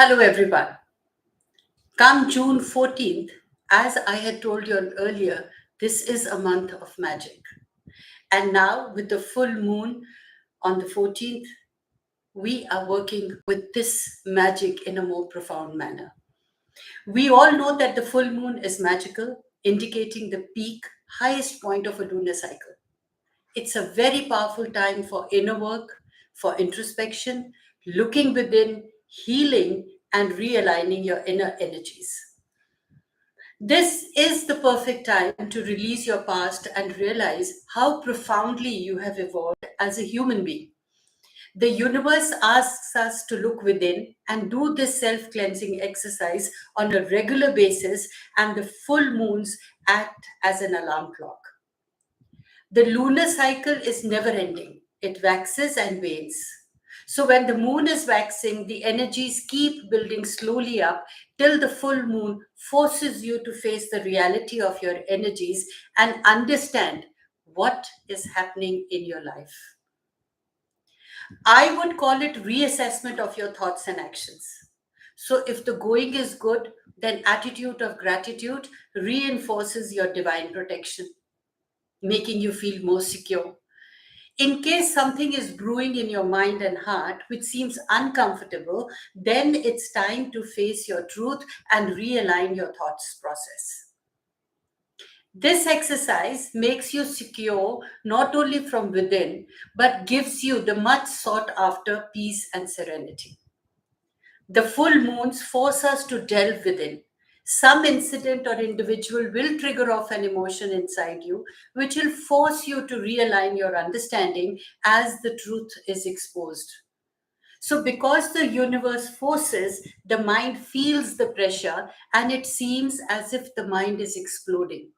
Hello, everyone. Come June 14th, as I had told you earlier, this is a month of magic. And now, with the full moon on the 14th, we are working with this magic in a more profound manner. We all know that the full moon is magical, indicating the peak, highest point of a lunar cycle. It's a very powerful time for inner work, for introspection, looking within, healing, and realigning your inner energies. This is the perfect time to release your past and realize how profoundly you have evolved as a human being. The universe asks us to look within and do this self cleansing exercise on a regular basis, and the full moons act as an alarm clock. The lunar cycle is never ending, it waxes and wanes. So, when the moon is waxing, the energies keep building slowly up till the full moon forces you to face the reality of your energies and understand what is happening in your life. I would call it reassessment of your thoughts and actions. So, if the going is good, then attitude of gratitude reinforces your divine protection, making you feel more secure. In case something is brewing in your mind and heart, which seems uncomfortable, then it's time to face your truth and realign your thoughts process. This exercise makes you secure not only from within, but gives you the much sought after peace and serenity. The full moons force us to delve within. Some incident or individual will trigger off an emotion inside you, which will force you to realign your understanding as the truth is exposed. So, because the universe forces, the mind feels the pressure and it seems as if the mind is exploding.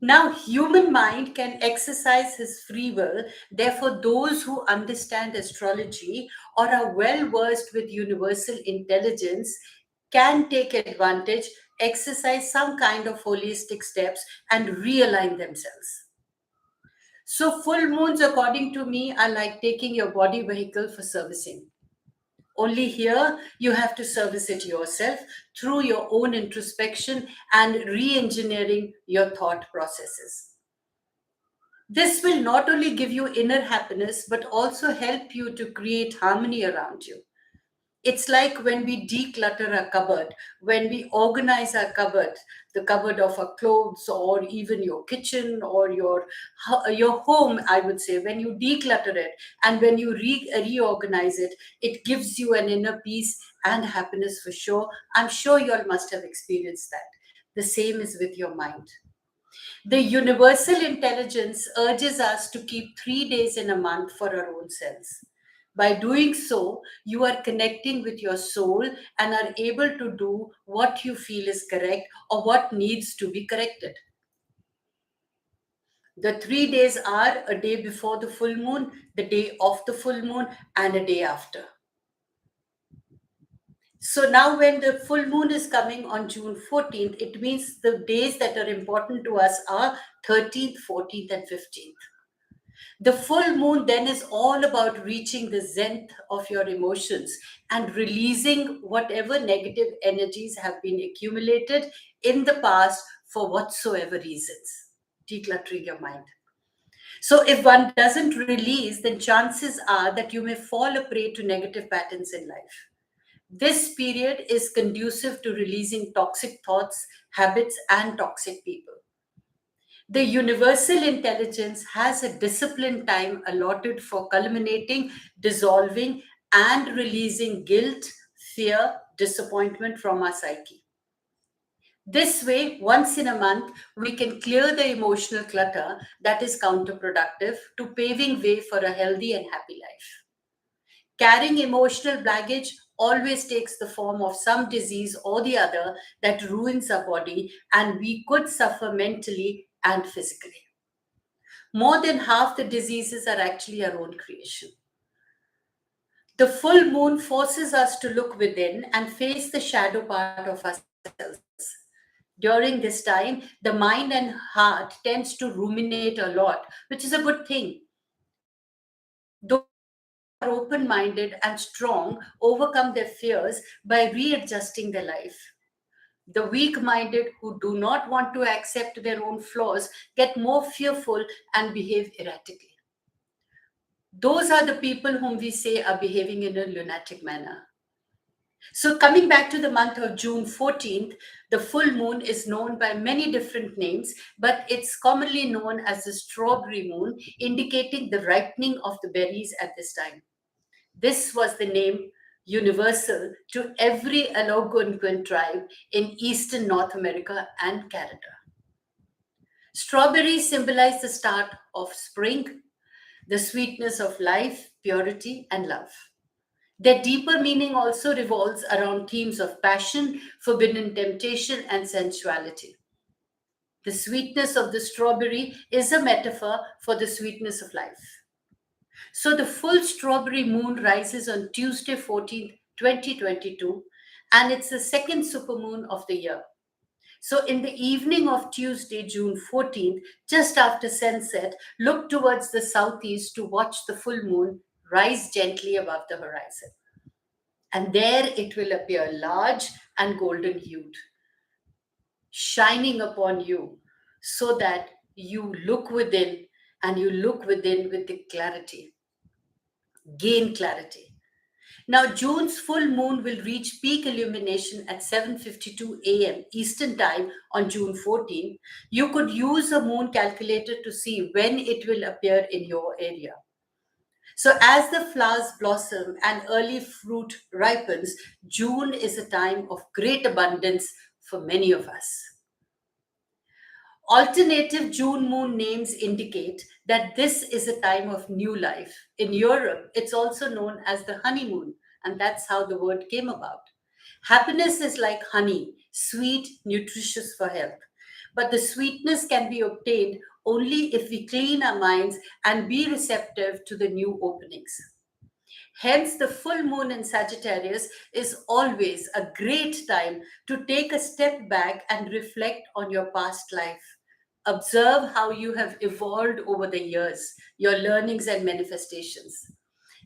Now, human mind can exercise his free will. Therefore, those who understand astrology or are well versed with universal intelligence can take advantage, exercise some kind of holistic steps, and realign themselves. So, full moons, according to me, are like taking your body vehicle for servicing. Only here you have to service it yourself through your own introspection and re engineering your thought processes. This will not only give you inner happiness, but also help you to create harmony around you. It's like when we declutter a cupboard, when we organize our cupboard, the cupboard of our clothes, or even your kitchen or your home, I would say, when you declutter it and when you reorganize it, it gives you an inner peace and happiness for sure. I'm sure you all must have experienced that. The same is with your mind. The universal intelligence urges us to keep 3 days in a month for our own selves. By doing so, you are connecting with your soul and are able to do what you feel is correct or what needs to be corrected. The 3 days are a day before the full moon, the day of the full moon, and a day after. So now, when the full moon is coming on June 14th, it means the days that are important to us are 13th, 14th, and 15th. The full moon then is all about reaching the zenith of your emotions and releasing whatever negative energies have been accumulated in the past for whatsoever reasons, decluttering your mind. So, if one doesn't release, then chances are that you may fall a prey to negative patterns in life. This period is conducive to releasing toxic thoughts, habits, and toxic people. The universal intelligence has a disciplined time allotted for culminating, dissolving, and releasing guilt, fear, disappointment from our psyche. This way, once in a month, we can clear the emotional clutter that is counterproductive to paving way for a healthy and happy life. Carrying emotional baggage always takes the form of some disease or the other that ruins our body, and we could suffer mentally and physically. More than half the diseases are actually our own creation. The full moon forces us to look within and face the shadow part of ourselves. During this time, the mind and heart tends to ruminate a lot, which is a good thing. Though it can be very open minded and strong overcome their fears by readjusting their life. The weak minded who do not want to accept their own flaws get more fearful and behave erratically. Those are the people whom we say are behaving in a lunatic manner. So, coming back to the month of June 14th, the full moon is known by many different names, but it's commonly known as the strawberry moon, indicating the ripening of the berries at this time. This was the name universal to every Algonquin tribe in eastern North America and Canada. Strawberries symbolize the start of spring, the sweetness of life, purity, and love. Their deeper meaning also revolves around themes of passion, forbidden temptation, and sensuality. The sweetness of the strawberry is a metaphor for the sweetness of life. So the full strawberry moon rises on Tuesday, 14th, 2022, and it's the second supermoon of the year. So in the evening of Tuesday, June 14th, just after sunset, look towards the southeast to watch the full moon rise gently above the horizon. And there it will appear large and golden hued, shining upon you so that you look within and you look within with the clarity, gain clarity. Now, June's full moon will reach peak illumination at 7:52 a.m. Eastern Time on June 14. You could use a moon calculator to see when it will appear in your area. So, as the flowers blossom and early fruit ripens, June is a time of great abundance for many of us. Alternative June moon names indicate that this is a time of new life. In Europe, it's also known as the honeymoon, and that's how the word came about. Happiness is like honey, sweet, nutritious for health. But the sweetness can be obtained only if we clean our minds and be receptive to the new openings. Hence, the full moon in Sagittarius is always a great time to take a step back and reflect on your past life. Observe how you have evolved over the years, your learnings and manifestations.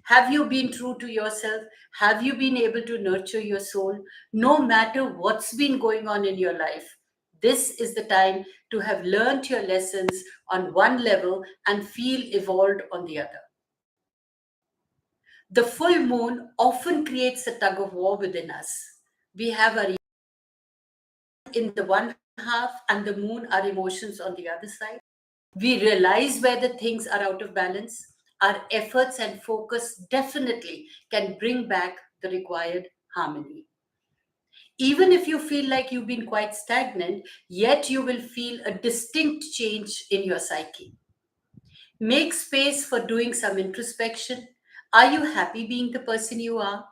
Have you been true to yourself? Have you been able to nurture your soul? No matter what's been going on in your life, this is the time to have learned your lessons on one level and feel evolved on the other. The full moon often creates a tug of war within us. We have our in the one half and the moon our emotions on the other side. We realize where the things are out of balance. Our efforts and focus definitely can bring back the required harmony. Even if you feel like you've been quite stagnant, yet you will feel a distinct change in your psyche. Make space for doing some introspection. Are you happy being the person you are?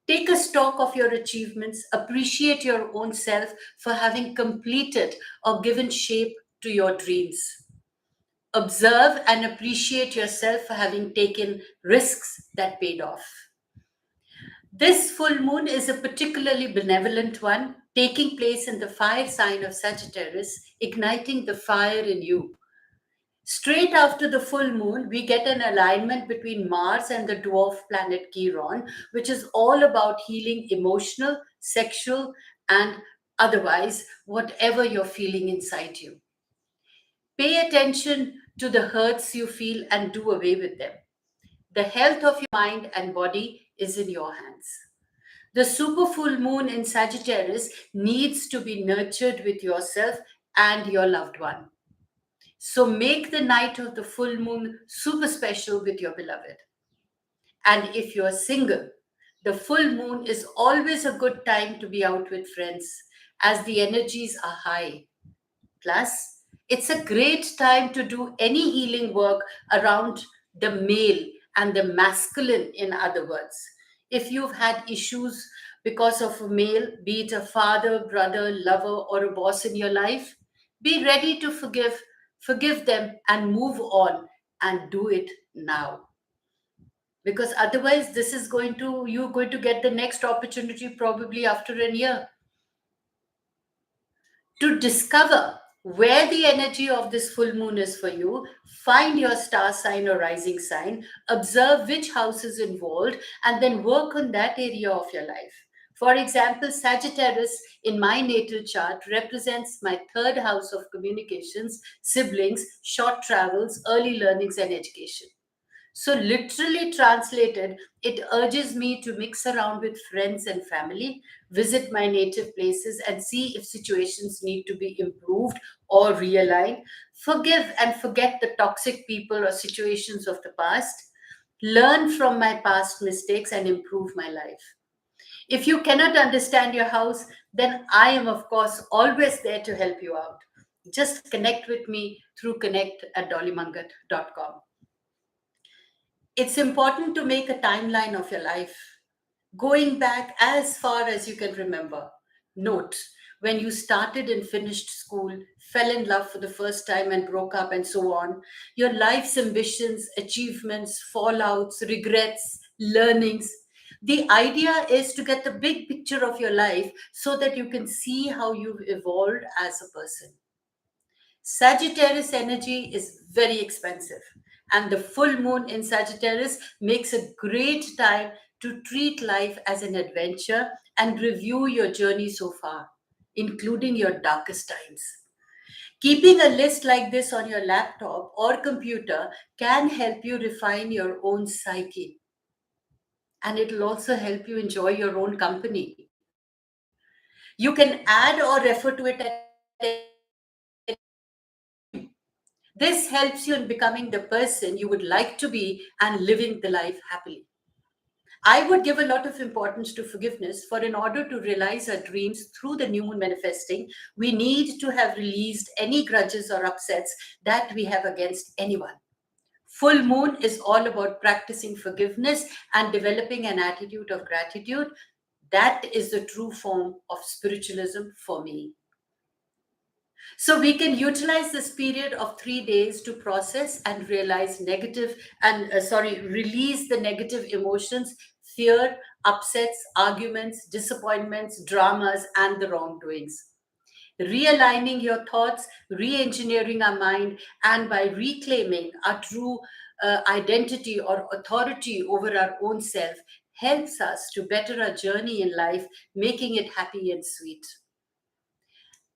Take a stock of your achievements, appreciate your own self for having completed or given shape to your dreams. Observe and appreciate yourself for having taken risks that paid off. This full moon is a particularly benevolent one, taking place in the fire sign of Sagittarius, igniting the fire in you. Straight after the full moon, we get an alignment between Mars and the dwarf planet Chiron, which is all about healing emotional, sexual, and otherwise, whatever you're feeling inside you. Pay attention to the hurts you feel and do away with them. The health of your mind and body is in your hands. The super full moon in Sagittarius needs to be nurtured with yourself and your loved one. So make the night of the full moon super special with your beloved. And if you're single, the full moon is always a good time to be out with friends as the energies are high. Plus, it's a great time to do any healing work around the male and the masculine, in other words. If you've had issues because of a male, be it a father, brother, lover, or a boss in your life, be ready to forgive them, and move on and do it now. Because otherwise, you're going to get the next opportunity probably after a year to discover Where the energy of this full moon is for you, find your star sign or rising sign, observe which house is involved, and then work on that area of your life. For example, Sagittarius in my natal chart represents my third house of communications, siblings, short travels, early learnings, and education. So, literally translated, it urges me to mix around with friends and family, visit my native places, and see if situations need to be improved or realigned, forgive and forget the toxic people or situations of the past, learn from my past mistakes, and improve my life. If you cannot understand your house, then I am, of course, always there to help you out. Just connect with me through connect@dollymanghat.com. It's important to make a timeline of your life, going back as far as you can remember. Note when you started and finished school, fell in love for the first time and broke up, and so on. Your life's ambitions, achievements, fallouts, regrets, learnings. The idea is to get the big picture of your life so that you can see how you've evolved as a person. Sagittarius energy is very expensive, and the full moon in Sagittarius makes a great time to treat life as an adventure and review your journey so far, including your darkest times. Keeping a list like this on your laptop or computer can help you refine your own psyche, and it'll also help you enjoy your own company. You can add or refer to it at any time. This helps you in becoming the person you would like to be and living the life happily. I would give a lot of importance to forgiveness, for in order to realize our dreams through the new moon manifesting, we need to have released any grudges or upsets that we have against anyone. Full moon is all about practicing forgiveness and developing an attitude of gratitude. That is the true form of spiritualism for me. So we can utilize this period of 3 days to process and realize negative and release the negative emotions, fear, upsets, arguments, disappointments, dramas, and the wrongdoings. Realigning your thoughts, re engineering our mind, and by reclaiming our true identity or authority over our own self helps us to better our journey in life, making it happy and sweet.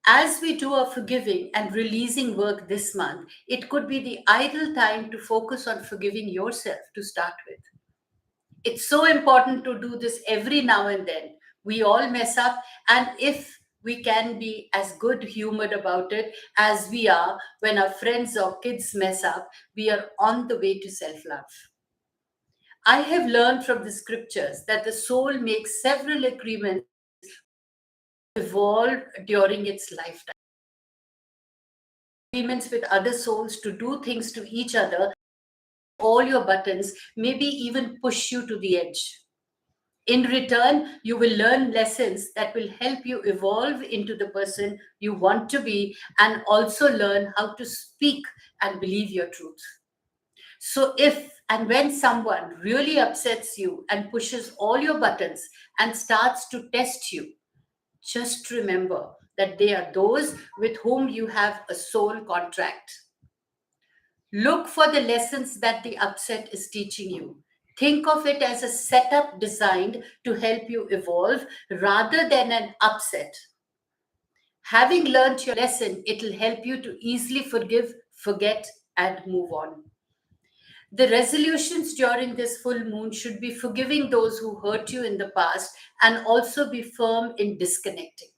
As we do our forgiving and releasing work this month, it could be the ideal time to focus on forgiving yourself to start with. It's so important to do this every now and then. We all mess up, and if we can be as good humored about it as we are when our friends or kids mess up, we are on the way to self love. I have learned from the scriptures that the soul makes several agreements with others to evolve during its lifetime. Agreements with other souls to do things to each other that push all your buttons, maybe even push you to the edge. In return, you will learn lessons that will help you evolve into the person you want to be and also learn how to speak and believe your truth. So, if and when someone really upsets you and pushes all your buttons and starts to test you, just remember that they are those with whom you have a soul contract. Look for the lessons that the upset is teaching you. Think of it as a setup designed to help you evolve rather than an upset. Having learnt your lesson, it'll help you to easily forgive, forget, and move on. The resolutions during this full moon should be forgiving those who hurt you in the past and also be firm in disconnecting.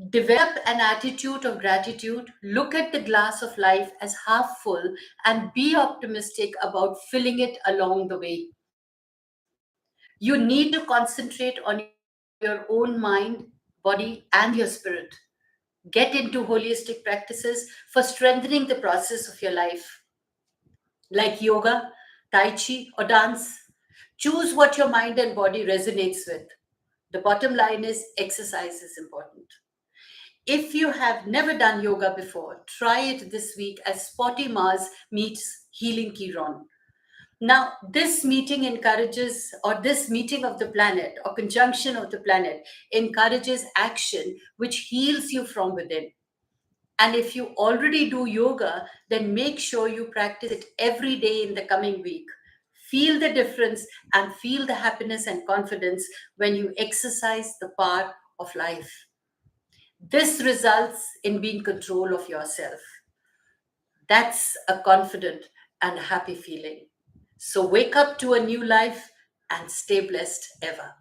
Develop an attitude of gratitude, look at the glass of life as half full, and be optimistic about filling it along the way. You need to concentrate on your own mind, body, and your spirit. Get into holistic practices for strengthening the process of your life, like yoga, tai chi, or dance. Choose what your mind and body resonates with. The bottom line is exercise is important. If you have never done yoga before, try it this week as Spotty Mars meets Healing Kiron. Now, this meeting of the planet or conjunction of the planet encourages action which heals you from within. And if you already do yoga, then make sure you practice it every day in the coming week. Feel the difference and feel the happiness and confidence when you exercise the power of life. This results in being control of yourself. That's a confident and happy feeling. So wake up to a new life and stay blessed ever.